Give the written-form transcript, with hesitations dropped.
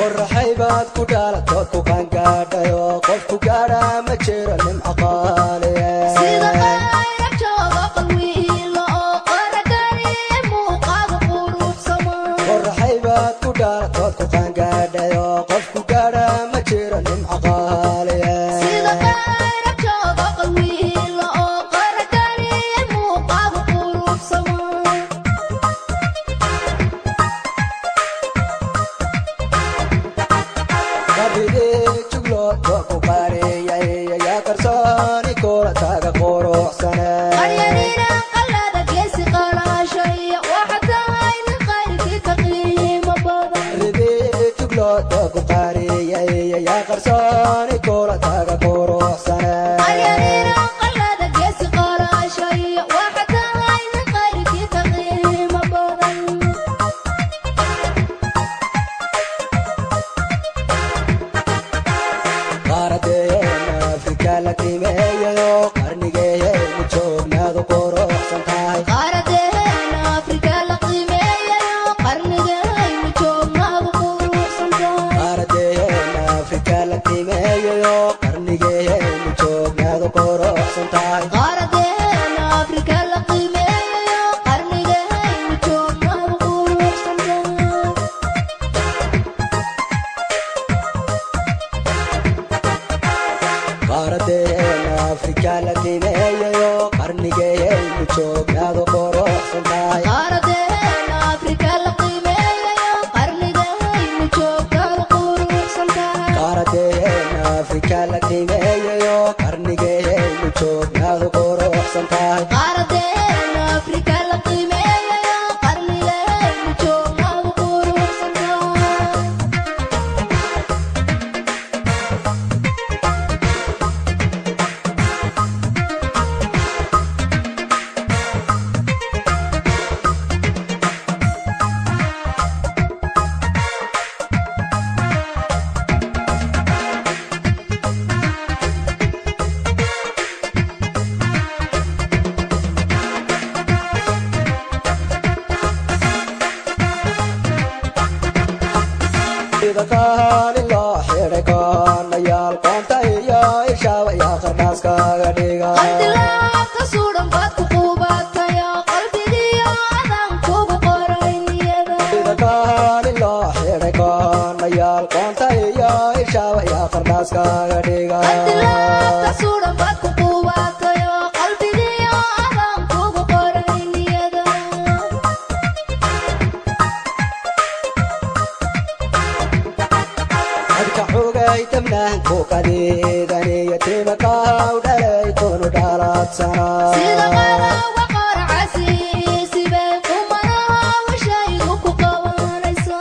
qorraxaybaad ku dhaalato ku qaangaadhayo qofku gaadha ma jiro nimco qaaliye sida qayra jooga qalwiilo oo qoragani muuqaadu quruxsamo qorraxaybaad ku dhaalato ku qaangaadhayo qofku gaadha ma jiro nimco qaaliye sida qayra jooga qalwiilo oo qoragani muuqaadu quruxsamo qaryarina qalada geesi qalaashay waxa tahay nin qayrkii ka qiimo badan qaryarina qalada geesi qalaashay waxa tahay nin qayrkii ka qiimo badan qaaradeena afrika la qiimeeyayo qarnigaynu joognaadu quruxsan tahay qaaradeena afrika la qiimeeyayo qarnigaynu joognaadu quruxsan tahay qaaradeena afrika la qiimeeyayo qarnigaynu joognaadu quruxsan tahay qaaradeena afrika la qiimeeyayo qarnigaynu joognaadu quruxsan tahay qaldilaabka suudhan baad ku quubatayo qalbigiyo adan kugu qoray niyada qaldilaabka suudhan baad ku quubatayo qalbigiyo adan kugu qoray niyada sida qalawga qoracasiisi bay qumanaha washaydu ku qabanayso